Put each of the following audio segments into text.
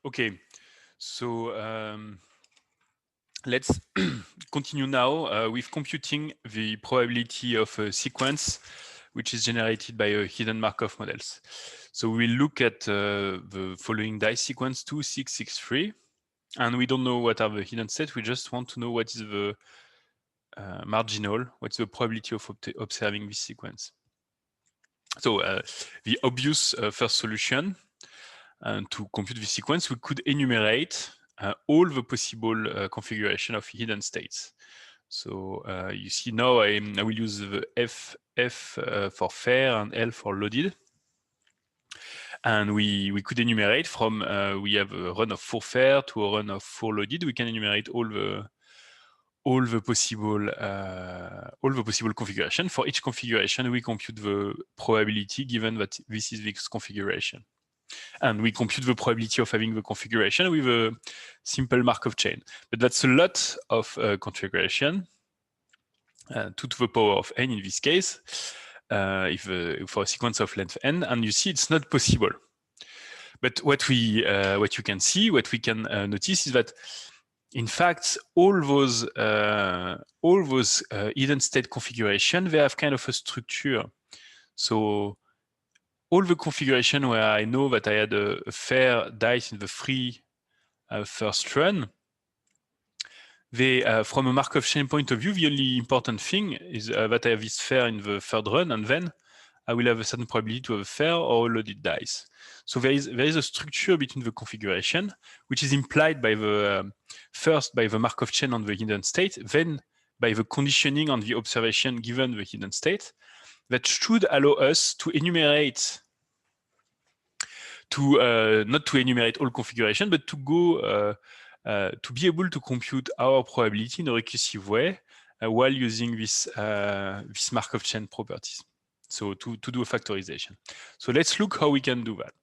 Okay, so let's continue now with computing the probability of a sequence which is generated by hidden Markov models. So we'll look at the following dice sequence 2, 6, 6, 3, and we don't know what are the hidden states. We just want to know what is the marginal, what's the probability of observing this sequence. So the obvious first solution to compute this sequence, we could enumerate all the possible configuration of hidden states. So you see now I will use the F for fair and L for loaded. And we could enumerate from, we have a run of 4 fair to a run of 4 loaded. We can enumerate all the possible configuration. For each configuration, we compute the probability given that this is this configuration. And we compute the probability of having the configuration with a simple Markov chain. But that's a lot of configuration, 2 to the power of n in this case, for a sequence of length n, and you see it's not possible. But what you can see, what we can notice is that, in fact, all those hidden state configuration, they have kind of a structure. So all the configuration where I know that I had a fair dice in the free first run, they, from a Markov chain point of view, the only important thing is that I have this fair in the third run, and then I will have a certain probability to have a fair or a loaded dice. So there is a structure between the configuration, which is implied by the first by the Markov chain on the hidden state, then by the conditioning on the observation given the hidden state, that should allow us to enumerate, not to enumerate all configuration, but to go to be able to compute our probability in a recursive way while using this Markov chain properties. So to do a factorization. So let's look how we can do that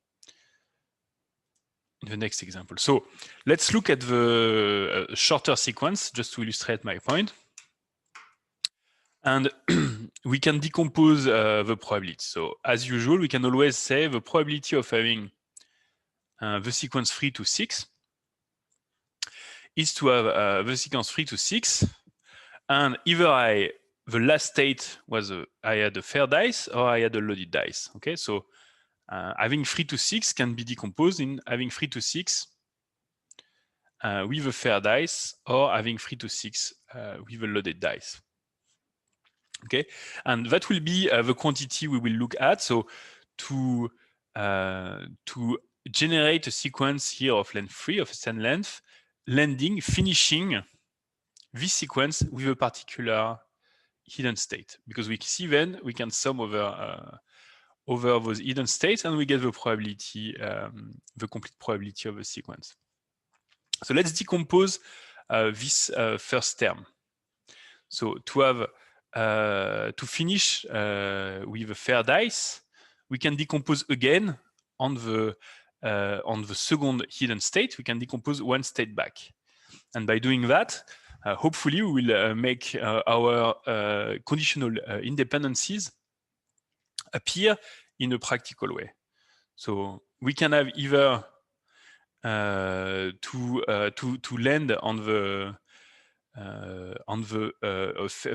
in the next example. So let's look at the shorter sequence just to illustrate my point. And we can decompose the probability. So as usual, we can always say the probability of having the sequence 3 to 6 is to have the sequence 3 to 6, and either the last state was I had a fair dice or I had a loaded dice. Okay, so having 3 to 6 can be decomposed in having 3 to 6 with a fair dice or having 3 to 6 with a loaded dice. Okay, and that will be the quantity we will look at. So to generate a sequence here of length 3 of a certain length, finishing this sequence with a particular hidden state, because we see then we can sum over those hidden states and we get the probability, the complete probability of a sequence. So let's decompose this first term. So to have to finish with a fair dice, we can decompose again on the second hidden state. We can decompose one state back, and by doing that, hopefully we will make our conditional independencies appear in a practical way. So we can have either to land on the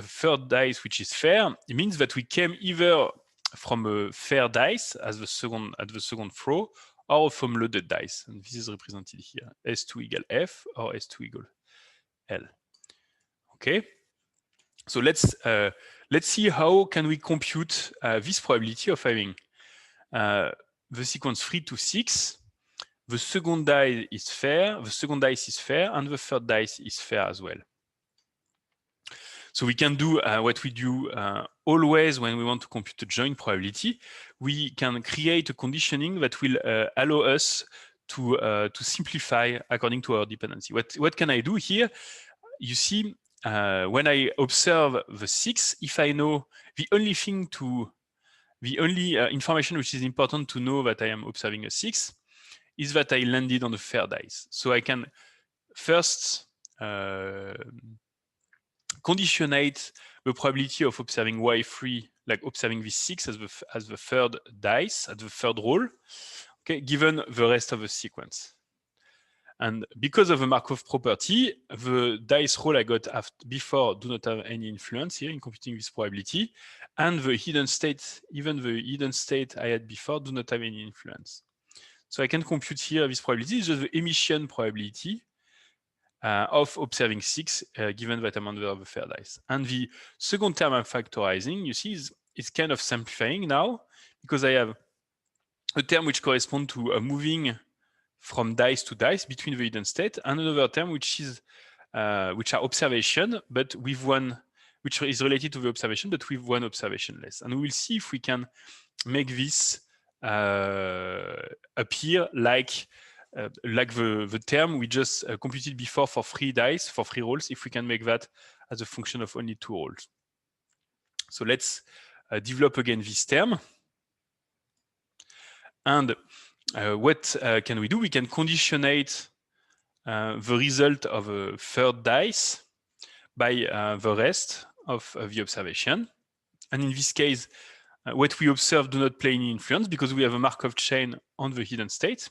third dice, which is fair. It means that we came either from a fair dice at the second throw, or from loaded dice, and this is represented here: S2 equal F or S2 equal L. Okay, so let's see how can we compute this probability of having the sequence 3 to 6. The second dice is fair, and the third dice is fair as well. So we can do what we do always when we want to compute a joint probability. We can create a conditioning that will allow us to simplify according to our dependency. What can I do here? You see, when I observe the 6, if I know the only information which is important to know that I am observing a 6 is that I landed on a fair dice. So I can first conditionate the probability of observing Y3, like observing this 6 as the third dice, at the third roll, okay, given the rest of the sequence. And because of the Markov property, the dice roll I got before do not have any influence here in computing this probability, and the hidden state, even the hidden state I had before, do not have any influence. So I can compute here this probability. It's just the emission probability of observing 6, given that I'm under the fair dice. And the second term I'm factorizing, you see, is kind of simplifying now, because I have a term which corresponds to moving from dice to dice between the hidden state, and another term which are observation, but with one, which is related to the observation, but with one observation less. And we will see if we can make this appear like the term we just computed before for 3 dice, for 3 rolls, if we can make that as a function of only 2 rolls. So let's develop again this term. And what can we do? We can conditionate the result of a third dice by the rest of the observation. And in this case, what we observe do not play any influence because we have a Markov chain on the hidden state.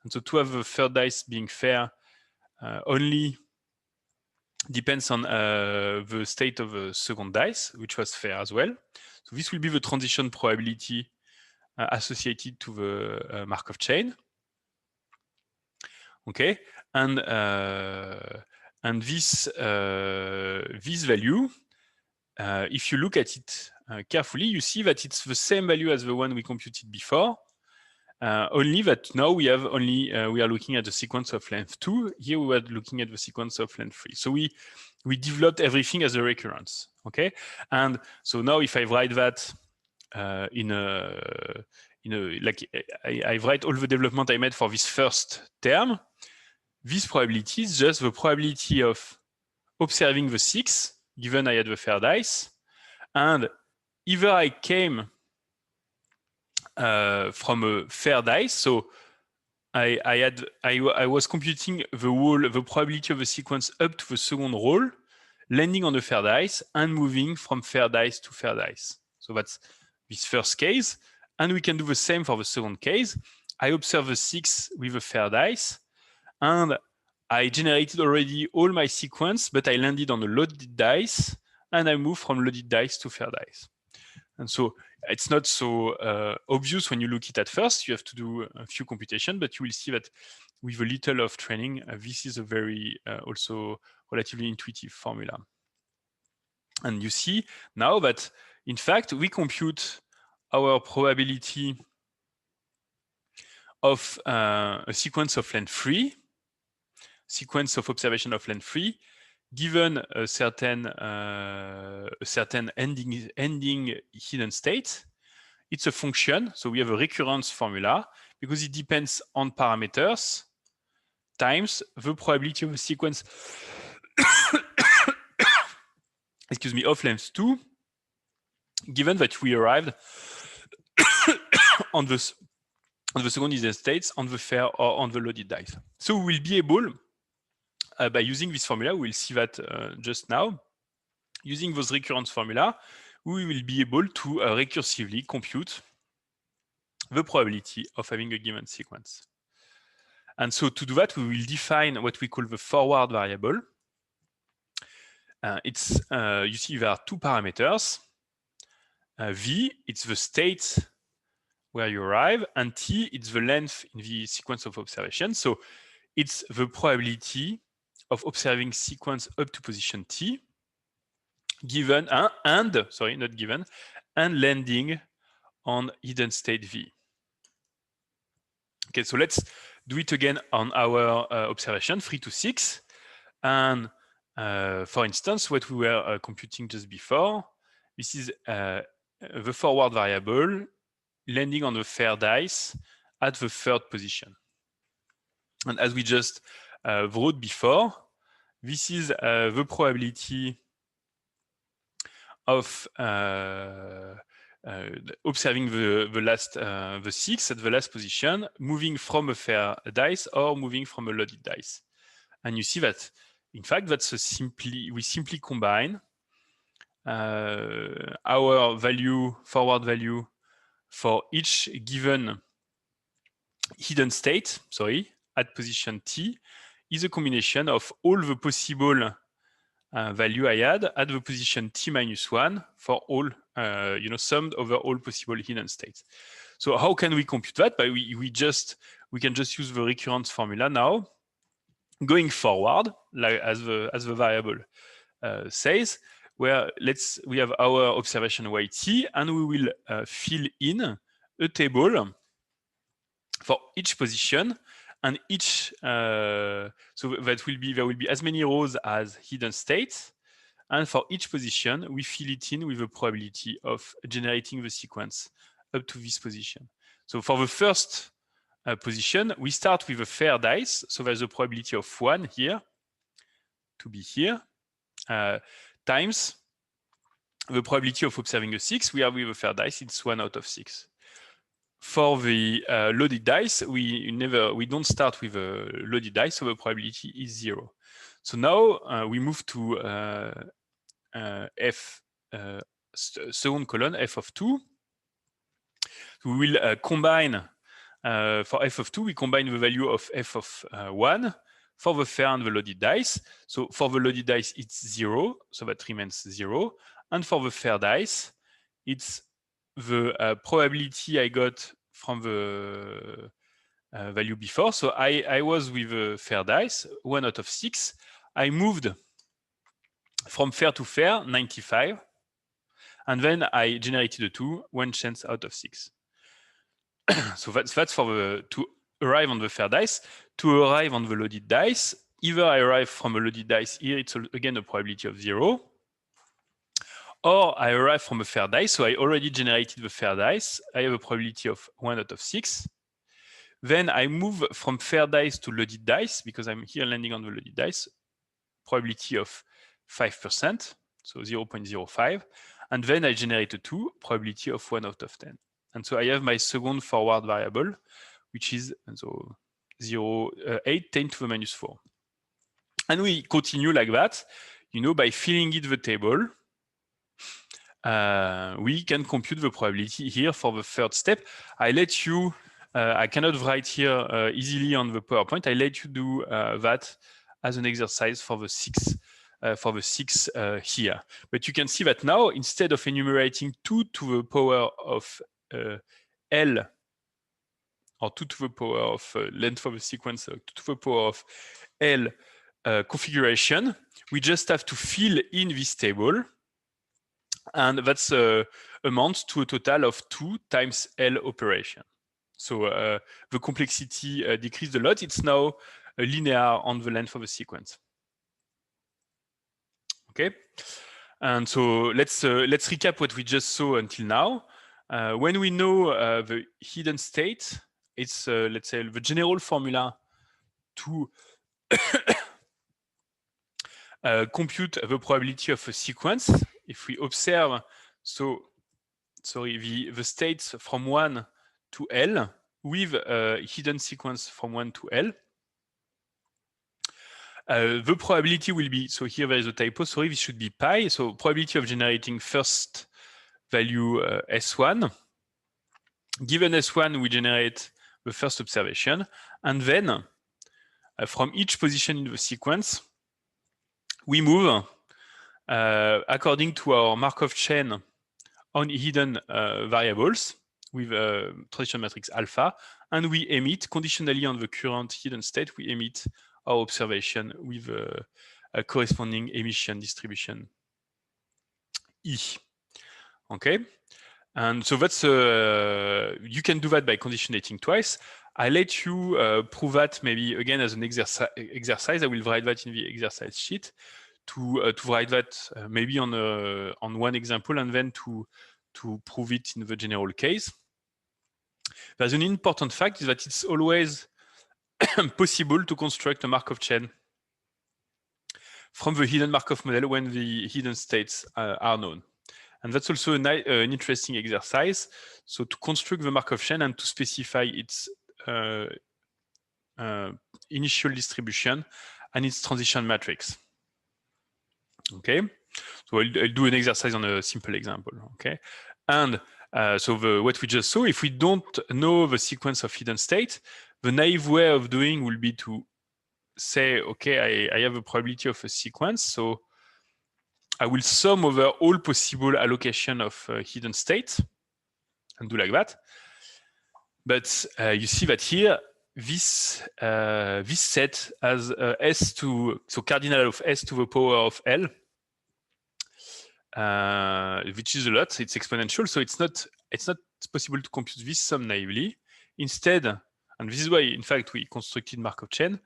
And so to have the third dice being fair only depends on the state of the second dice, which was fair as well. So this will be the transition probability associated to the Markov chain. Okay, and this value, if you look at it carefully, you see that it's the same value as the one we computed before, only that now we have only we are looking at the sequence of length 2. Here we were looking at the sequence of length 3. So we developed everything as a recurrence. Okay, and so now if I write that like I write all the development I made for this first term, this probability is just the probability of observing the 6, given I had the fair dice, and either I came from a fair dice, so I was computing the probability of the sequence up to the second roll, landing on the fair dice and moving from fair dice to fair dice. So that's this first case, and we can do the same for the second case. I observe the 6 with a fair dice, and I generated already all my sequence, but I landed on a loaded dice, and I moved from loaded dice to fair dice. And so it's not so obvious when you look at it at first. You have to do a few computations, but you will see that with a little of training, this is a very also relatively intuitive formula. And you see now that, in fact, we compute our probability of a sequence of length 3, sequence of observation of length 3, given a certain ending hidden state. It's a function, so we have a recurrence formula because it depends on parameters times the probability of a sequence excuse me, of length 2, given that we arrived on the second hidden states on the fair or on the loaded dice. So we will be able, by using this formula, we'll see that just now, using those recurrence formula, we will be able to recursively compute the probability of having a given sequence. And so to do that, we will define what we call the forward variable. You see there are 2 parameters. V, it's the state where you arrive, and T, it's the length in the sequence of observation. So it's the probability of observing sequence up to position T, given and landing on hidden state V. Okay, so let's do it again on our observation 3 to 6. And for instance, what we were computing just before, this is the forward variable landing on the fair dice at the 3rd position. And as we just wrote before, this is the probability of observing the 6 at the last position, moving from a fair dice or moving from a loaded dice. And you see that, in fact, we simply combine our forward value for each given hidden state, at position t is a combination of all the possible value I had at the position t minus 1 for all, summed over all possible hidden states. So how can we compute that? But we can just use the recurrence formula now. Going forward, like as the variable says, where we have our observation yt, and we will fill in a table for each position, and each so that there will be as many rows as hidden states, and for each position we fill it in with a probability of generating the sequence up to this position. So for the first position, we start with a fair dice, so there's a probability of 1 here to be here, times the probability of observing a 6. We have with a fair dice, it's 1 out of 6. For the loaded dice, we don't start with a loaded dice, so the probability is 0. So now we move to second column, f of 2. We will combine, for f of 2, we combine the value of f of 1 for the fair and the loaded dice. So for the loaded dice, it's 0, so that remains 0. And for the fair dice, it's the probability I got from the value before. So I was with a fair dice, 1 out of 6. I moved from fair to fair, 95. And then I generated a 2, 1 chance out of 6. So that's for to arrive on the fair dice. To arrive on the loaded dice, either I arrive from a loaded dice here, it's again a probability of 0, or I arrive from a fair dice, so I already generated the fair dice. I have a probability of 1 out of 6. Then I move from fair dice to loaded dice, because I'm here landing on the loaded dice, probability of 5%, so 0.05. And then I generate a 2, probability of 1 out of 10. And so I have my second forward variable, which is 8 10 to the minus 4. And we continue like that, by filling in the table. We can compute the probability here for the third step. I let you, I cannot write here easily on the PowerPoint. I let you do that as an exercise for the 6 here. But you can see that now, instead of enumerating 2 to the power of L, or 2 to the power of length of the sequence, 2 to the power of L configuration, we just have to fill in this table, and that's amounts to a total of 2 times L operation. So the complexity decreased a lot. It's now linear on the length of the sequence. Okay, and so let's recap what we just saw until now. When we know the hidden state, it's let's say the general formula to compute the probability of a sequence. If we observe, the states from 1 to L with a hidden sequence from 1 to L, the probability will be, so here there is a typo, sorry, this should be pi, so probability of generating first value S1. Given S1, we generate the first observation, and then from each position in the sequence, we move according to our Markov chain on hidden variables with transition matrix alpha, and we emit, conditionally on the current hidden state, we emit our observation with a corresponding emission distribution E. Okay, and so that's you can do that by conditionating twice. I let you prove that maybe again as an exercise. I will write that in the exercise sheet to write that maybe on one example, and then to prove it in the general case. There's an important fact is that it's always possible to construct a Markov chain from the hidden Markov model when the hidden states are known. And that's also an interesting exercise. So to construct the Markov chain and to specify its initial distribution and its transition matrix. Okay, so I'll do an exercise on a simple example. Okay, and so what we just saw, if we don't know the sequence of hidden state, The naive way of doing will be to say, okay, I have a probability of a sequence, so I will sum over all possible allocation of hidden state and do like that. But you see that here, this set has s to, so cardinal of s to the power of L, which is a lot. It's exponential, so it's not possible to compute this sum naively. Instead, and this is why, in fact, we constructed Markov chain.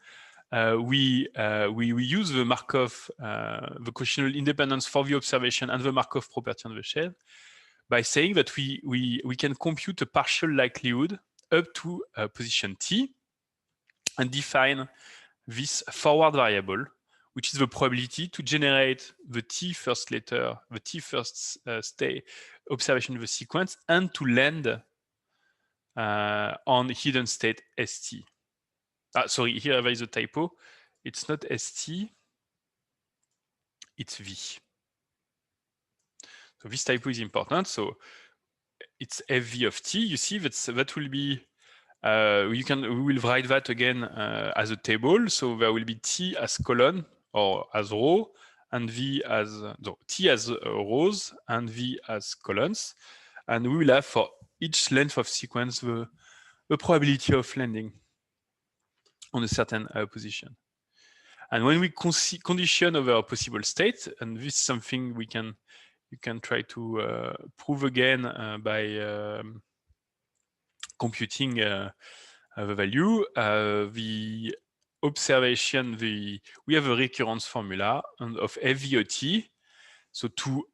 We use the Markov, the conditional independence for the observation and the Markov property on the chain by saying that we can compute a partial likelihood up to position t and define this forward variable, which is the probability to generate the t first letter, the t first state observation of the sequence, and to land on hidden state st. Sorry, here there is a typo. It's not st, it's v. So this typo is important. So it's fv of t. You see that will be, we will write that again as a table. So there will be t as column or as row, and v as, no, t as rows and v as columns. And we will have for each length of sequence the probability of landing on a certain position. And when we condition over a possible state, and this is something you can try to prove again by computing the value, the observation, we have a recurrence formula of FVOT. So to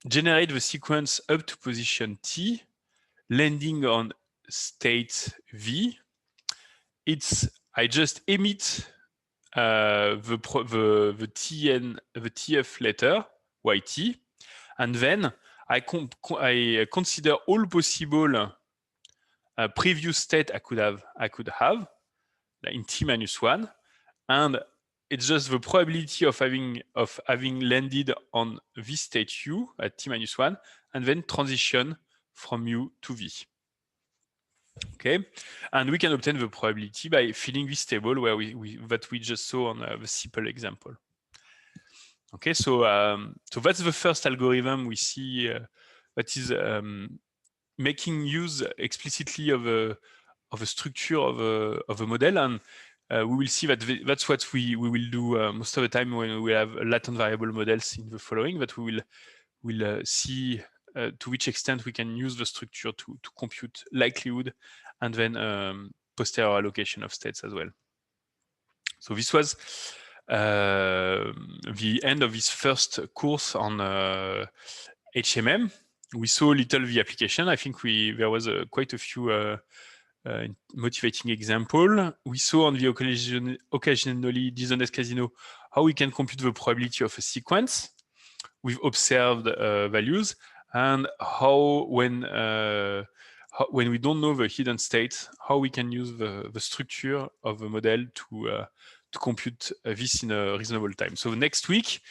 generate the sequence up to position t, landing on state v, I just emit the TF letter YT, and then I consider all possible previous state I could have in t-1, and it's just the probability of having landed on this state u at t-1, and then transition from u to v. Okay, and we can obtain the probability by filling this table where that we just saw on the simple example. Okay, so that's the first algorithm we see that is making use explicitly of a structure of a model, and we will see that that's what we will do most of the time when we have latent variable models in the following. That we will see to which extent we can use the structure to compute likelihood and then posterior allocation of states as well. So this was the end of this first course on HMM. We saw a little the application. I think there was quite a few motivating example. We saw on the occasionally dishonest casino how we can compute the probability of a sequence with observed values, and how when we don't know the hidden state, how we can use the structure of the model to compute this in a reasonable time. So next week,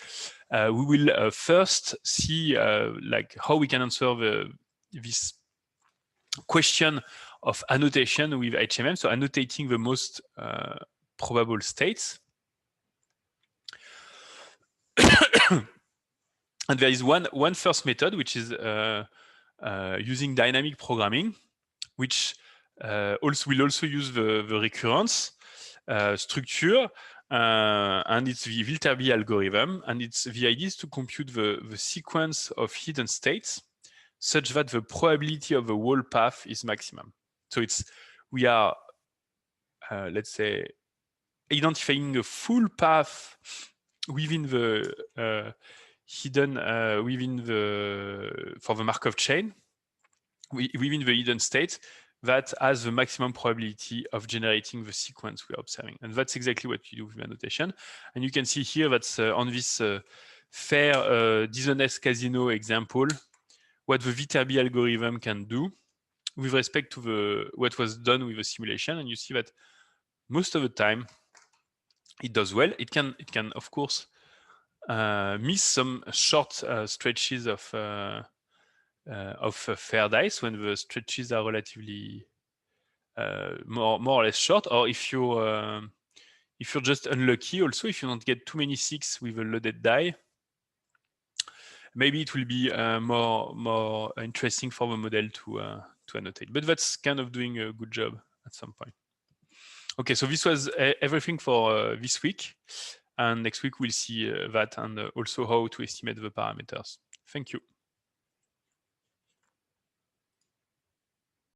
we will first see like how we can answer this question of annotation with HMM, so annotating the most probable states. And there is one first method, which is using dynamic programming, which will also use the recurrence structure, and it's the Viterbi algorithm, and the idea is to compute the sequence of hidden states such that the probability of the whole path is maximum. So we are, let's say, identifying a full path within the hidden for the Markov chain within the hidden state that has the maximum probability of generating the sequence we are observing, and that's exactly what you do with annotation. And you can see here that's on this fair dishonest casino example what the Viterbi algorithm can do with respect to what was done with the simulation, and you see that most of the time it does well. It can of course miss some short stretches of fair dice when the stretches are relatively more or less short, or if you're just unlucky, also if you don't get too many 6 with a loaded die, maybe it will be more interesting for the model to annotate. But that's kind of doing a good job at some point. Okay, so this was everything for this week. And next week we'll see that and also how to estimate the parameters. Thank you.